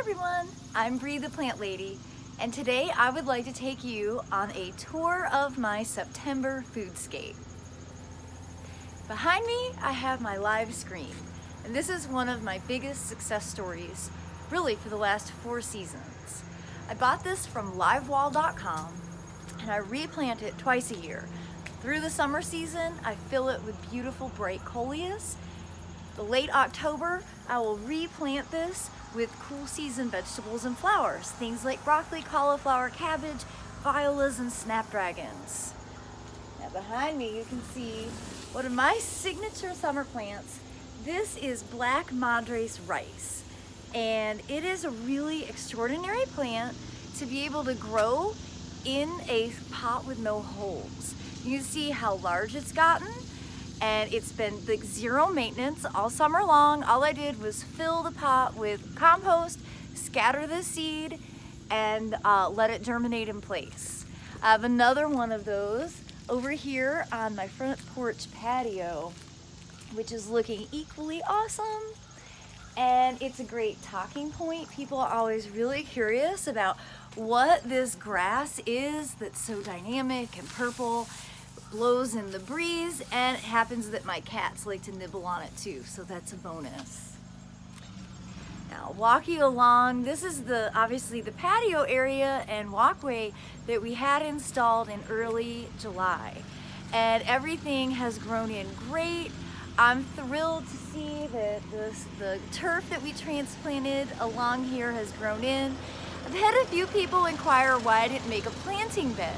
everyone, I'm Brie the Plant Lady, and today I would like to take you on a tour of my September foodscape. Behind me I have my live screen, and this is one of my biggest success stories really for the last 4 seasons. I bought this from livewall.com and I replant it twice a year. Through the summer season I fill it with beautiful bright Coleus. The late October I will replant this with cool season vegetables and flowers, things like broccoli, cauliflower, cabbage, violas, and snapdragons. Now behind me you can see one of my signature summer plants. This is black madras rice, and it is a really extraordinary plant to be able to grow in a pot with no holes. You can see how large it's gotten, and it's been like zero maintenance all summer long. All I did was fill the pot with compost, scatter the seed, and let it germinate in place. I have another one of those over here on my front porch patio, which is looking equally awesome. And it's a great talking point. People are always really curious about what this grass is that's so dynamic and purple, blows in the breeze, and it happens that my cats like to nibble on it too, so that's a bonus. Now walking along, this is obviously the patio area and walkway that we had installed in early July, and everything has grown in great. I'm thrilled to see that the turf that we transplanted along here has grown in. I've had a few people inquire why I didn't make a planting bed,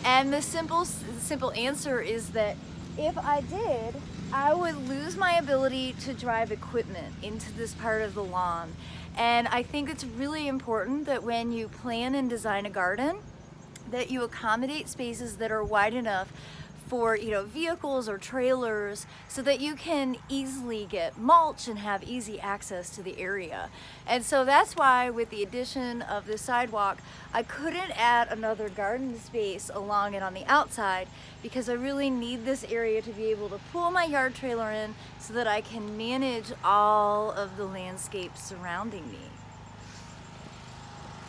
and the simple answer is that if I did, I would lose my ability to drive equipment into this part of the lawn. And I think it's really important that when you plan and design a garden, that you accommodate spaces that are wide enough for vehicles or trailers, so that you can easily get mulch and have easy access to the area. And so that's why with the addition of the sidewalk, I couldn't add another garden space along it on the outside, because I really need this area to be able to pull my yard trailer in so that I can manage all of the landscape surrounding me.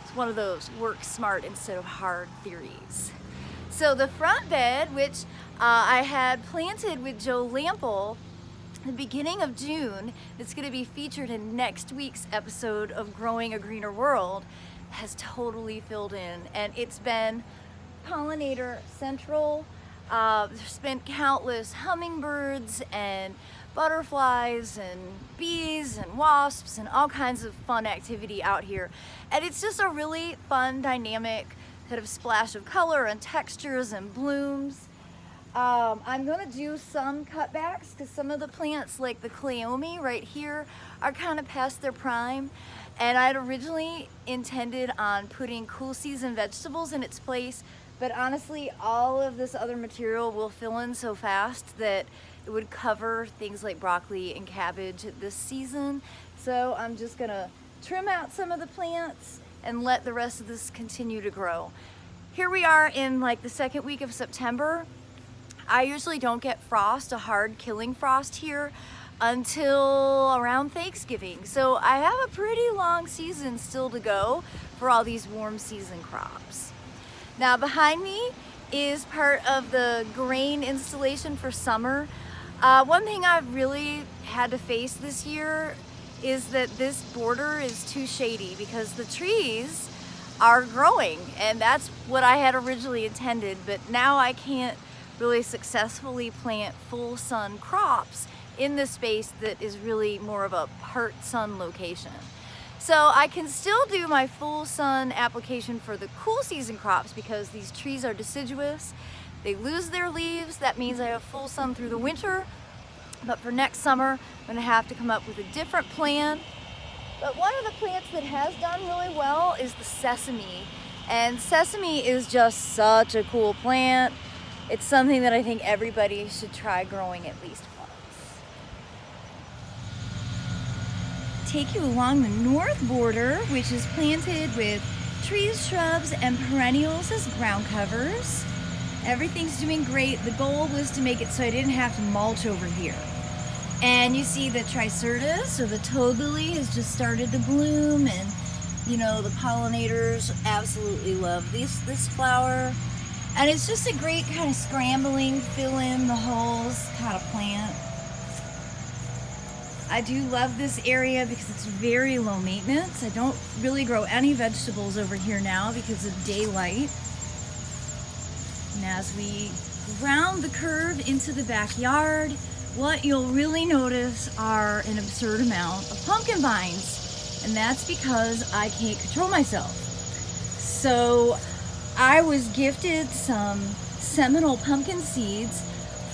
It's one of those work smart instead of hard theories. So the front bed, which I had planted with Joe Lample the beginning of June, it's going to be featured in next week's episode of Growing a Greener World, has totally filled in, and it's been pollinator central. There's been countless hummingbirds and butterflies and bees and wasps and all kinds of fun activity out here, and it's just a really fun, dynamic kind of splash of color and textures and blooms. I'm going to do some cutbacks because some of the plants, like the cleome right here, are kind of past their prime, and I'd originally intended on putting cool season vegetables in its place, but honestly all of this other material will fill in so fast that it would cover things like broccoli and cabbage this season. So I'm just gonna trim out some of the plants and let the rest of this continue to grow. Here we are in like the second week of September. I usually don't get frost, a hard killing frost here, until around Thanksgiving. So I have a pretty long season still to go for all these warm season crops. Now behind me is part of the grain installation for summer. One thing I've really had to face this year is that this border is too shady because the trees are growing, and that's what I had originally intended, but now I can't really successfully plant full sun crops in this space that is really more of a part sun location. So I can still do my full sun application for the cool season crops because these trees are deciduous. They lose their leaves. That means I have full sun through the winter. But for next summer, I'm going to have to come up with a different plan. But one of the plants that has done really well is the sesame. And sesame is just such a cool plant. It's something that I think everybody should try growing at least once. Take you along the north border, which is planted with trees, shrubs, and perennials as ground covers. Everything's doing great. The goal was to make it so I didn't have to mulch over here. And you see the tricertus, or the toad lily, has just started to bloom, and You know, the pollinators absolutely love this flower. And it's just a great kind of scrambling, fill in the holes kind of plant. I do love this area because it's very low maintenance. I don't really grow any vegetables over here now because of daylight. And as we round the curve into the backyard, what you'll really notice are an absurd amount of pumpkin vines. And that's because I can't control myself. So I was gifted some seminal pumpkin seeds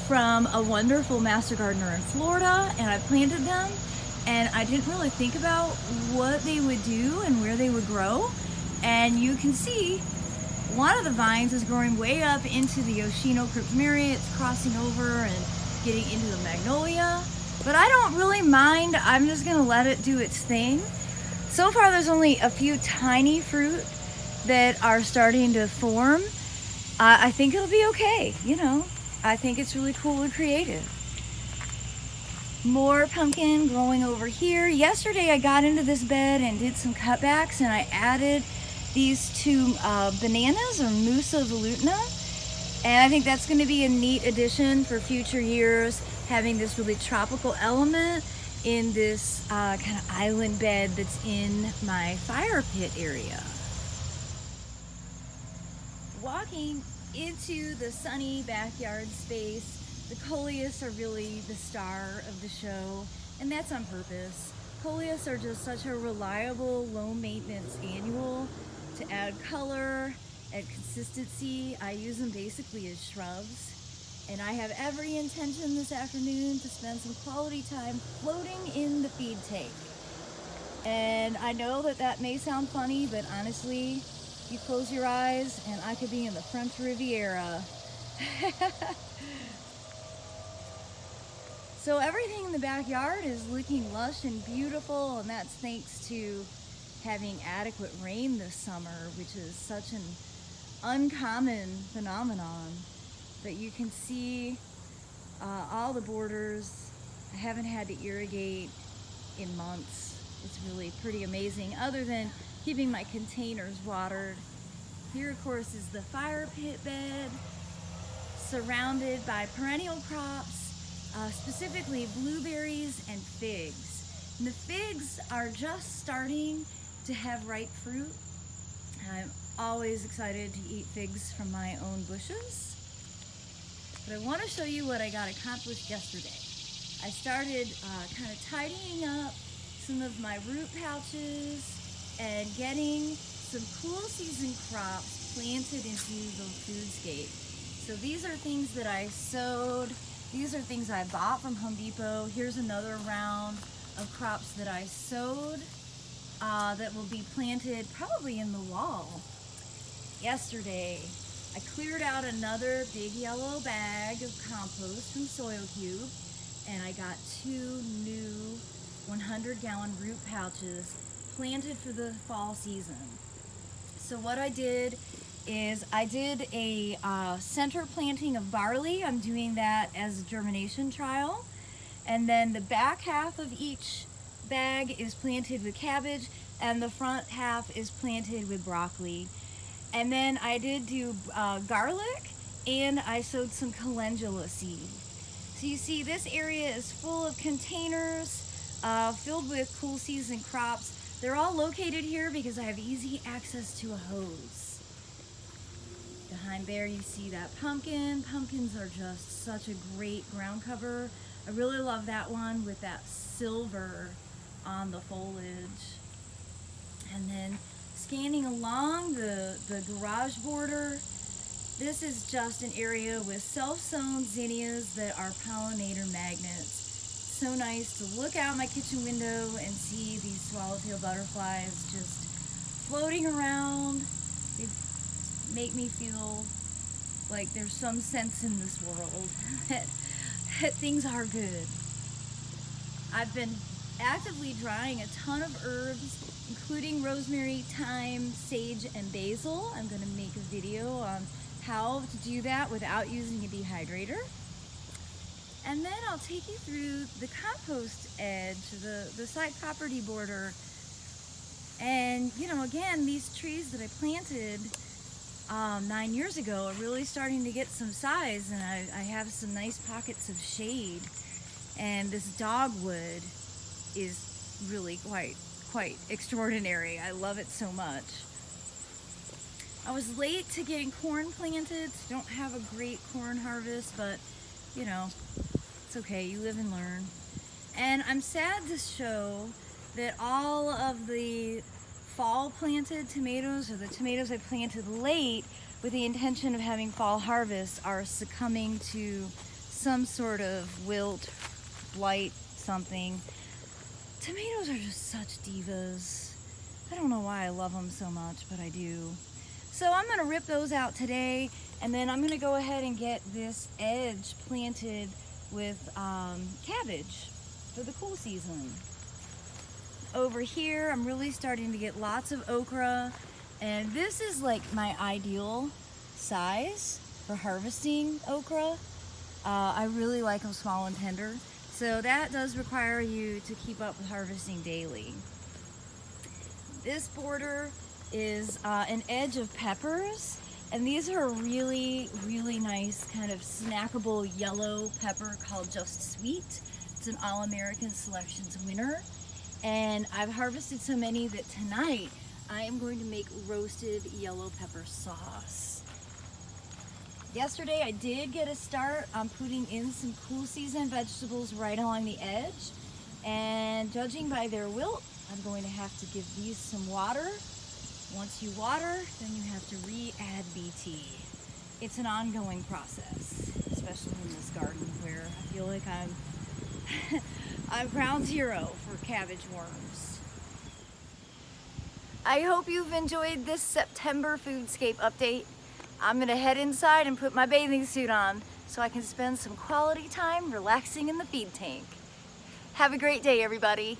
from a wonderful master gardener in Florida, and I planted them, and I didn't really think about what they would do and where they would grow. And you can see one of the vines is growing way up into the Cryptomeria. It's crossing over and getting into the magnolia, but I don't really mind. I'm just gonna let it do its thing. So far there's only a few tiny fruit that are starting to form. I think it'll be okay, you know. I think it's really cool and creative. More pumpkin growing over here. Yesterday I got into this bed and did some cutbacks, and I added these two bananas, or Musa velutina, and I think that's going to be a neat addition for future years, having this really tropical element in this kind of island bed that's in my fire pit area. Walking into the sunny backyard space, the Coleus are really the star of the show, and that's on purpose. Coleus are just such a reliable, low maintenance annual to add color and consistency. I use them basically as shrubs, and I have every intention this afternoon to spend some quality time floating in the feed tank. And I know that that may sound funny, but honestly, you close your eyes and I could be in the French Riviera. So everything in the backyard is looking lush and beautiful, and that's thanks to having adequate rain this summer, which is such an uncommon phenomenon. But you can see all the borders. I haven't had to irrigate in months. It's really pretty amazing, other than keeping my containers watered. Here, of course, is the fire pit bed, surrounded by perennial crops, specifically blueberries and figs. And the figs are just starting to have ripe fruit. I'm always excited to eat figs from my own bushes. But I want to show you what I got accomplished yesterday. I started kind of tidying up some of my root pouches and getting some cool season crops planted into the Foodscape. So these are things that I sowed. These are things I bought from Home Depot. Here's another round of crops that I sowed that will be planted probably in the wall. Yesterday, I cleared out another big yellow bag of compost from Soil Cube, and I got 2 new 100-gallon root pouches planted for the fall season. So what I did is I did a center planting of barley. I'm doing that as a germination trial. And then the back half of each bag is planted with cabbage, and the front half is planted with broccoli. And then I did do garlic, and I sowed some calendula seed. So you see, this area is full of containers filled with cool season crops. They're all located here because I have easy access to a hose. Behind there you see that pumpkin. Pumpkins are just such a great ground cover. I really love that one with that silver on the foliage. And then scanning along the garage border, this is just an area with self-sown zinnias that are pollinator magnets. So nice to look out my kitchen window and see these swallowtail butterflies just floating around. They make me feel like there's some sense in this world that things are good. I've been actively drying a ton of herbs, including rosemary, thyme, sage, and basil. I'm going to make a video on how to do that without using a dehydrator. And then I'll take you through the compost edge, the side property border. And you know, again, these trees that I planted 9 years ago are really starting to get some size, and I have some nice pockets of shade. And this dogwood is really quite extraordinary. I love it so much. I was late to getting corn planted. Don't have a great corn harvest, but you know, it's okay. You live and learn. And I'm sad to show that all of the fall planted tomatoes, or the tomatoes I planted late with the intention of having fall harvest, are succumbing to some sort of wilt, blight, something. Tomatoes are just such divas. I don't know why I love them so much, but I do. So I'm gonna rip those out today, and then I'm gonna go ahead and get this edge planted with cabbage for the cool season. Over here, I'm really starting to get lots of okra, and this is like my ideal size for harvesting okra. I really like them small and tender, so that does require you to keep up with harvesting daily. This border is an edge of peppers, and these are a really nice kind of snackable yellow pepper called Just Sweet. It's an All-American Selections winner, and I've harvested so many that tonight I am going to make roasted yellow pepper sauce. Yesterday I did get a start on putting in some cool season vegetables right along the edge, and judging by their wilt, I'm going to have to give these some water. Once you water, then you have to re-add BT. It's an ongoing process, especially in this garden where I feel like I'm ground zero for cabbage worms. I hope you've enjoyed this September Foodscape update. I'm gonna head inside and put my bathing suit on so I can spend some quality time relaxing in the feed tank. Have a great day, everybody.